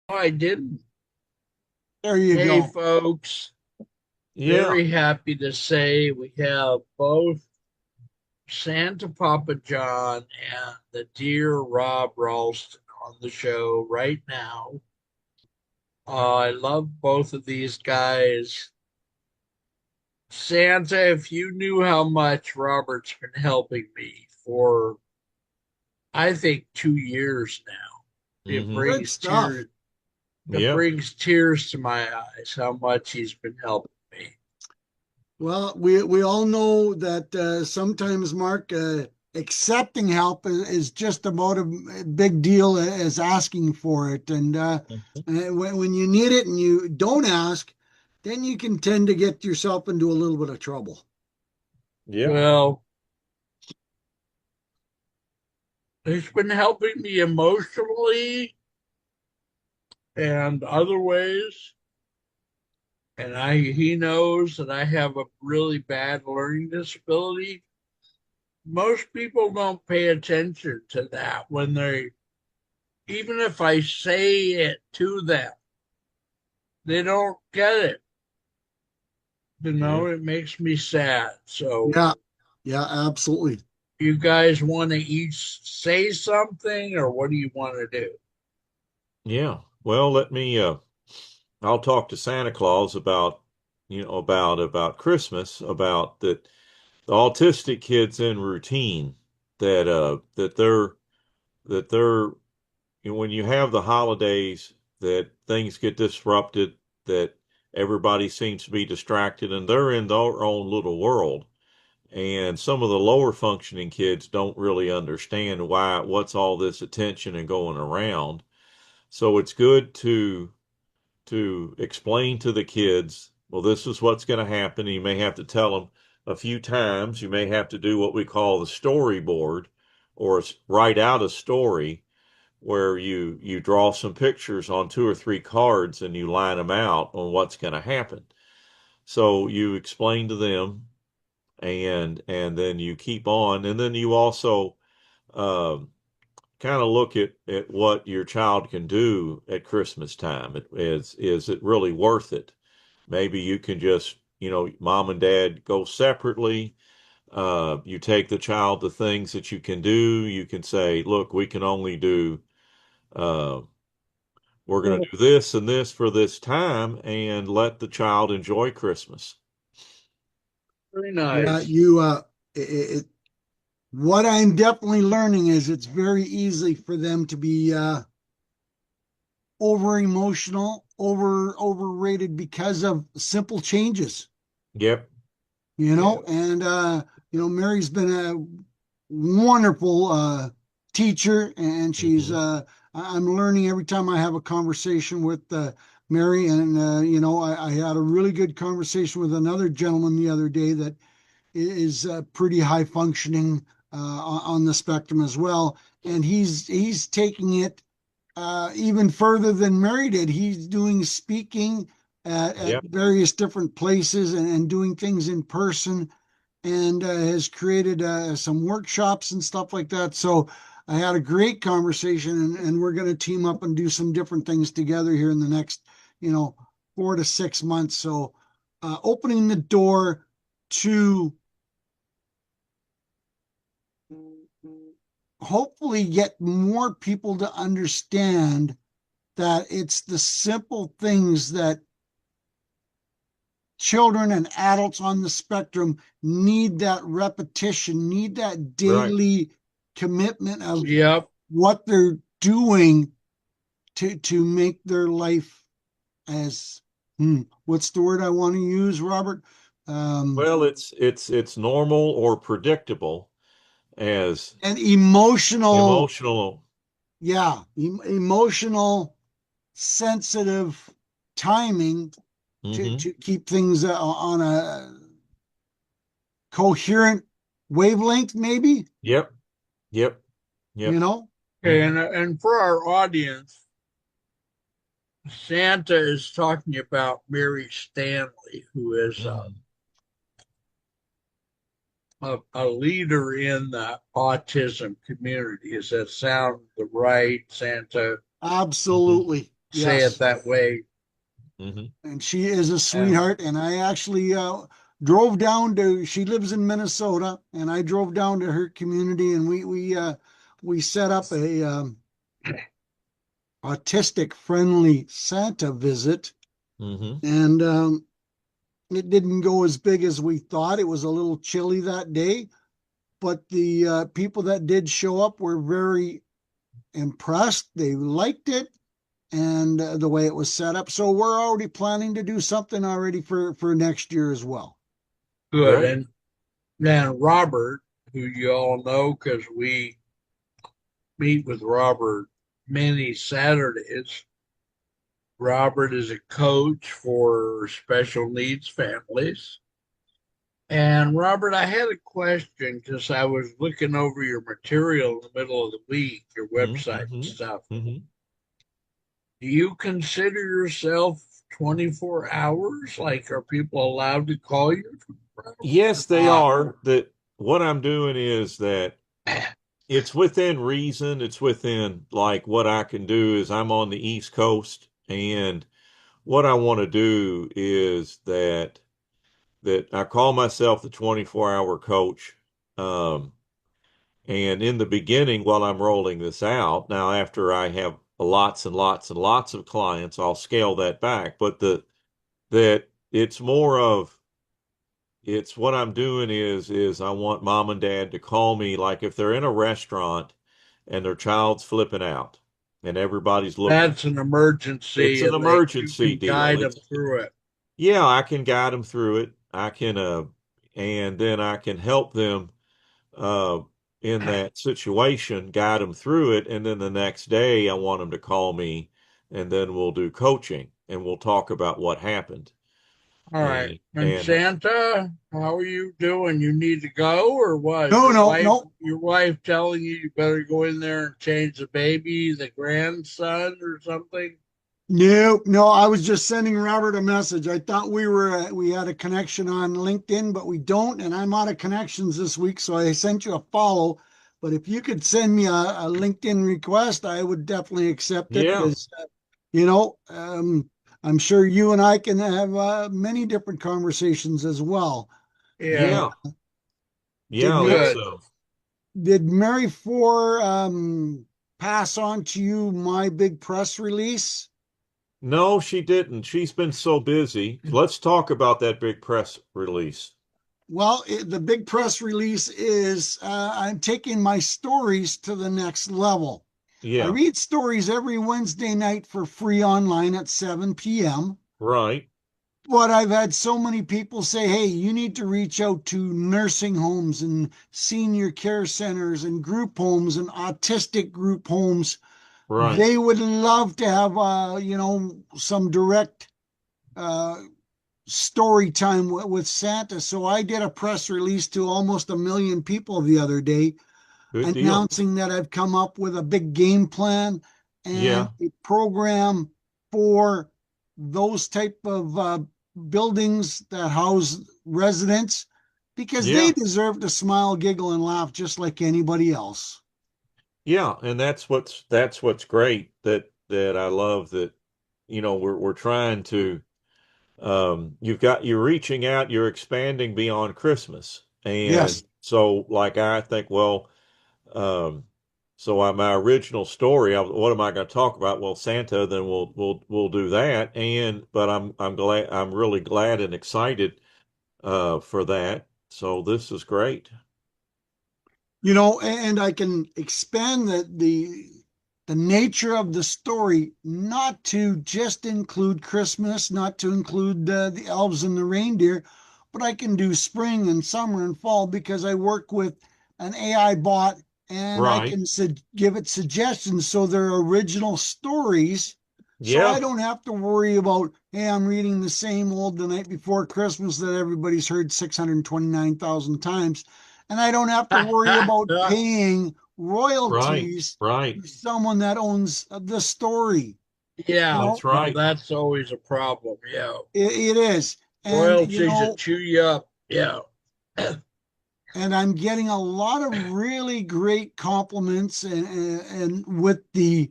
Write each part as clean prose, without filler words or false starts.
I didn't. There you Hey, go. folks. Yeah. Very happy to say we have both Santa Papa John and the dear Rob Ralston on the show right now. I love both of these guys. Santa, if you knew how much Robert's been helping me for, I think, 2 years now, it Hmm. Good brings stuff. tears. It Yeah. brings tears to my eyes how much he's been helping me. Well, we all know that sometimes, Mark, accepting help is just about a big deal as asking for it. And Mhm. when you need it and you don't ask, then you can tend to get yourself into a little bit of trouble. Yeah. Well, he's been helping me emotionally and other ways. And he knows that I have a really bad learning disability. Most people don't pay attention to that when even if I say it to them, they don't get it. Yeah. It makes me sad. So, Yeah, yeah, absolutely. you guys want to each say something, or what do you want to do? Yeah. Well, I'll talk to Santa Claus about, about Christmas, about that the autistic kids in routine that they're when you have the holidays that things get disrupted, that everybody seems to be distracted and they're in their own little world. And some of the lower functioning kids don't really understand what's all this attention and going around. So it's good to explain to the kids, well, this is what's going to happen. You may have to tell them a few times. You may have to do what we call the storyboard, or write out a story where you draw some pictures on two or three cards and you line them out on what's going to happen. So you explain to them, and then you keep on, and then you also um, kind of look at what your child can do at Christmas time. Is it really worth it? Maybe you can just, mom and dad go separately. You take the child to things that you can do. You can say, look, we can only do, uh, we're going to do this and this for this time, and let the child enjoy Christmas. Very Yeah, nice. what I'm definitely learning is it's very easy for them to be over emotional, overrated because of simple changes, Yep. Yeah. and Mary's been a wonderful teacher, and she's Hmm. I'm learning every time I have a conversation with Mary, and I had a really good conversation with another gentleman the other day that is pretty high functioning on the spectrum as well, and he's taking it even further than Mary did. He's doing speaking at Yep. various different places and doing things in person, and has created some workshops and stuff like that. So I had a great conversation, and we're going to team up and do some different things together here in the next, you know, 4 to 6 months. So opening the door to hopefully get more people to understand that it's the simple things that children and adults on the spectrum need, that repetition, need that Right. daily commitment of Yep. what they're doing to make their life as what's the word I want to use, Robert? Um, Well, it's normal or predictable as and emotional, emotional. yeah, emotional, sensitive timing Hmm. to keep things on a coherent wavelength, maybe, Yep. Yep. you Yep. know? Okay, Hmm. and for our audience, Santa is talking about Mary Stanley, who is Hmm. a leader in the autism community. Does that sound the right, Santa? Hmm. Absolutely. say it Yes. that way. Hmm. And she is a And sweetheart. And I actually drove down to. She lives in Minnesota, and I drove down to her community, and we set up a autistic friendly Santa visit, Hmm. and it didn't go as big as we thought. It was a little chilly that day, but the people that did show up were very impressed. They liked it and the way it was set up. So we're already planning to do something already for next year as well. good. Great. And then Robert, who you all know because we meet with Robert many Saturdays. Robert is a coach for special needs families. And Robert, I had a question because I was looking over your material in the middle of the week, your website and Hmm. stuff. Hmm. Do you consider yourself 24 hours? Like, are people allowed to call you 24 hours or Yes, they not? are. That what I'm doing is that it's within reason. It's within like what I can do is I'm on the East Coast, and what I want to do is that I call myself the 24-hour coach. Um, and in the beginning, while I'm rolling this out, now after I have lots and lots and lots of clients, I'll scale that back. But the that it's more of it's what I'm doing is I want mom and dad to call me like if they're in a restaurant and their child's flipping out and everybody's looking. That's an It's emergency, an and you emergency can deal. guide them It's through it. yeah, I can guide them through it. I can and then I can help them uh in that situation, guide them through it, and then the next day I want them to call me and then we'll do coaching and we'll talk about what happened. All right. And And Santa, how are you doing? You need to go, or what? No, no, no, Your wife telling you you better go in there and change the baby, the grandson, or something? no, no. I was just sending Robert a message. I thought we had a connection on LinkedIn, but we don't, and I'm out of connections this week, so I sent you a follow. But if you could send me a LinkedIn request, I would definitely accept it yeah, because you know, I'm sure you and I can have many different conversations as well. And Yeah, yeah, did yeah, Mary it's good. did Mary Four pass on to you my big press release? no, she didn't. She's been so busy. Let's talk about that big press release. Well, the big press release is I'm taking my stories to the next level. I Yeah, read stories every Wednesday night for free online at 7 p.m. right. But I've had so many people say, hey, you need to reach out to nursing homes and senior care centers and group homes and autistic group homes. Right. They would love to have, some direct uh, story time with Santa. So I did a press release to almost a million people the other day Good deal. announcing that I've come up with a big game plan and Yeah. a program for those type of buildings that house residents because they Yeah. deserve to smile, giggle, and laugh just like anybody else. Yeah. And that's what's great that I love that, we're trying to you're reaching out, you're expanding beyond Christmas. And Yes. so like I think, well, um so my original story, what am I going to talk about? Well, Santa, then we'll do that. And but I'm really glad and excited for that. So this is great. And I can expand the nature of the story not to just include Christmas, not to include the elves and the reindeer, but I can do spring and summer and fall because I work with an AI bot and I Right. can give it suggestions so they're original stories. So I Yeah. don't have to worry about, hey, I'm reading the same old The Night Before Christmas that everybody's heard 629,000 times. And I don't have to worry about paying Right. royalties Right. to someone that owns the story. You Yeah, know, That's no, right. that's always a problem. Yeah. it is. And, Royalties that chew you up. Yeah. and I'm getting a lot of really great compliments and with the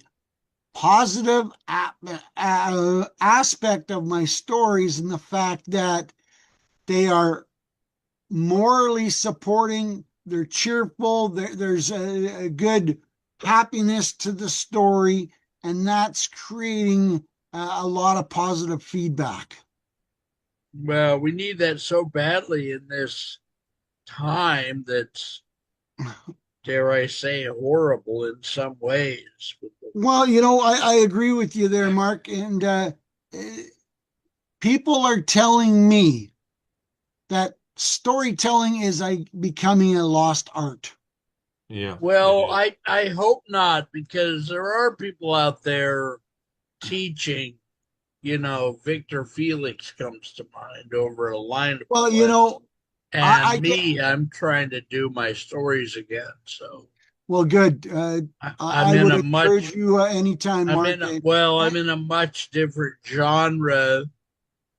positive aspect of my stories and the fact that they are morally supporting, they're cheerful, there's a good happiness to the story, and that's creating a lot of positive feedback. Well, we need that so badly in this time that's, dare I say, horrible in some ways. Well, I agree with you there, Mark. And eh, people are telling me that storytelling is becoming a lost art. Yeah, it Well, is. I hope not, because there are people out there teaching. Victor Felix comes to mind over a line of Well, Bliss. I And get, me, I'm trying to do my stories again. So well, good. I'm I in would a encourage much you anytime, Mark. I'm in a much different genre.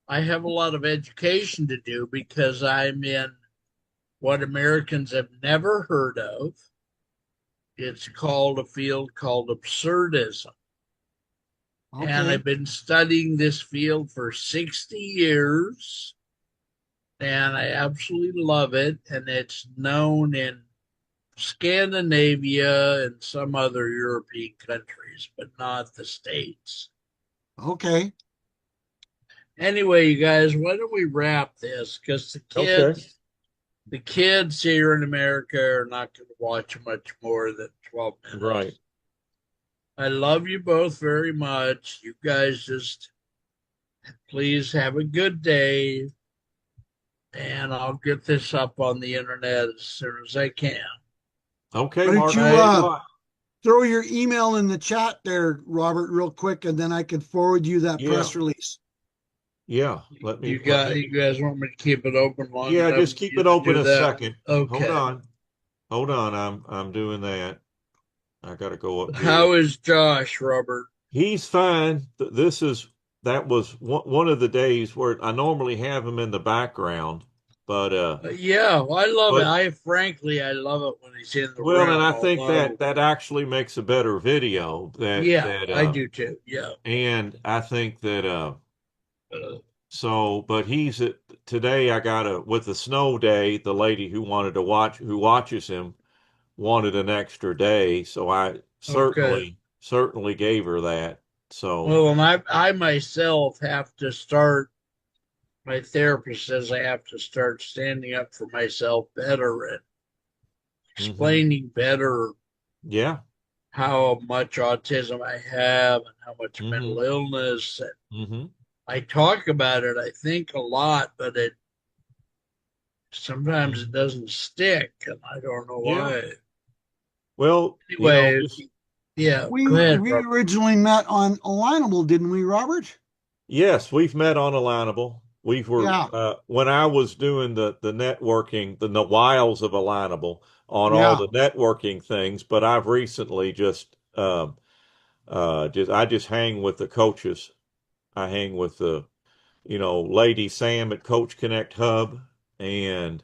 I have a lot of education to do because I'm in what Americans have never heard of. It's called a field called absurdism. And Okay, I've been studying this field for 60 years and I absolutely love it. And it's known in Scandinavia and some other European countries, but not the States. okay. Anyway, you guys, why don't we wrap this? Because Okay. the kids here in America are not going to watch much more than 12 Right. minutes. I love you both very much. You guys just please have a good day, and I'll get this up on the internet as soon as I can. Okay, Why don't Mark. you Thanks Right? a lot. throw your email in the chat there, Robert, real quick, and then I can forward you that Yeah. press release. Yeah. You guys want me to keep it open long Yeah, enough just for keep you it to open do a that? second. Hold Okay. on. Hold on. I'm doing that. I gotta go up here. How is Josh, Robert? He's fine. That was one of the days where I normally have him in the background, but Yeah, well, I love it. but I love it when he's in the well, and room. I think Although, that actually makes a better video yeah, I do too. Yeah. and I think that Uh, so, but today I got with the snow day, the lady who watches him wanted an extra day, so I okay. certainly gave her that. So, Well, and I myself have to start. My therapist says I have to start standing up for myself better and hmm explaining better yeah, how much autism I have and how much mental hmm illness. And hmm I talk about it, I think, a lot, but it sometimes it hmm doesn't stick, and I don't know yeah. why. Well, Anyway, just yeah, go ahead, We Robert. originally met on Alignable, didn't we, Robert? yes, we've met on Alignable. We were Yeah, when I was doing the networking, the wiles of Alignable on all yeah. the networking things, but I've recently just I just hang with the coaches. I hang with the Lady Sam at Coach Connect Hub, and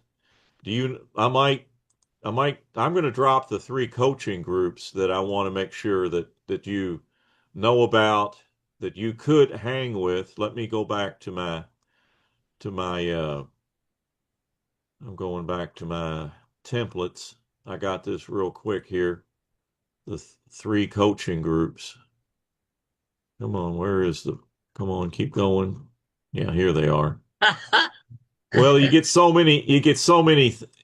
do you? I'm going to drop the three coaching groups that I want to make sure that you know about, that you could hang with. Let me go back to my I'm going back to my templates. I got this real quick here. The three coaching groups. Come on, where is the come on, keep going. Yeah, here they are. Well, you get so many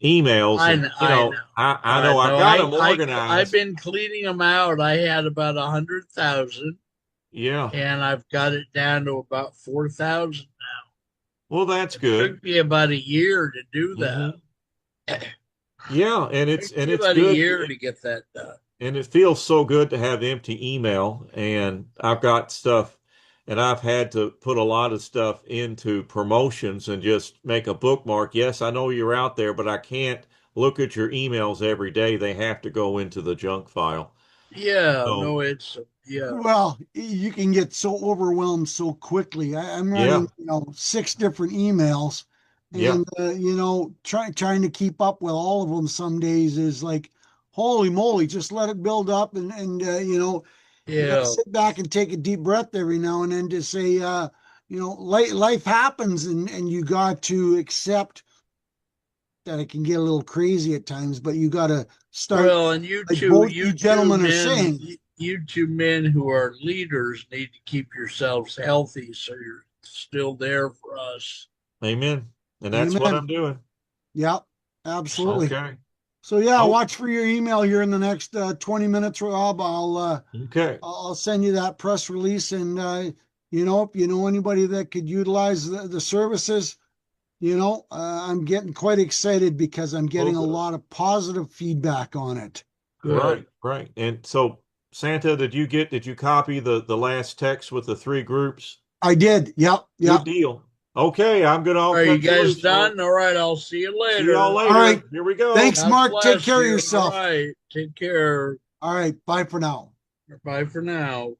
emails, and I know. I know I've No, got them I've organized. been cleaning them out. I had about 100,000, Yeah. and I've got it down to about 4,000. Well, that's It good. took me about a year to do that. hmm Yeah, It took me it's about a good, year to get that done. and it feels so good to have empty email. And I've got stuff, and I've had to put a lot of stuff into promotions and just make a bookmark. Yes, I know you're out there, but I can't look at your emails every day. They have to go into the junk file. Yeah, So, no, it's yeah, Well, you can get so overwhelmed so quickly. I'm yeah, running, six different emails, yeah. and trying to keep up with all of them some days is like, holy moly, just let it build up, and You got to Yeah. sit back and take a deep breath every now and then to say, life happens, and you got to accept that it can get a little crazy at times, but you got to start, Well, and like both you gentlemen are men, saying. you two men who are leaders need to keep yourselves healthy so you're still there for us. Amen. And that's what I'm Amen. doing. Yeah, absolutely. Okay. So yeah, Oh, watch for your email here in the next 20 minutes, Rob. okay. I'll send you that press release, and if you know anybody that could utilize the services, I'm getting quite excited because I'm Well, getting a good. lot of positive feedback on it. Good. Right, right. And so, Santa, did you copy the last text with the three groups? I did. Yep. Good Yep. deal. Okay, I'll Are you cut you guys loose. Well, done? All right, I'll see you see y'all later. All right. later. Here we go. Thanks, God Mark. Take bless care of you. All yourself. right. Take care. All right. Bye for now. Bye for now.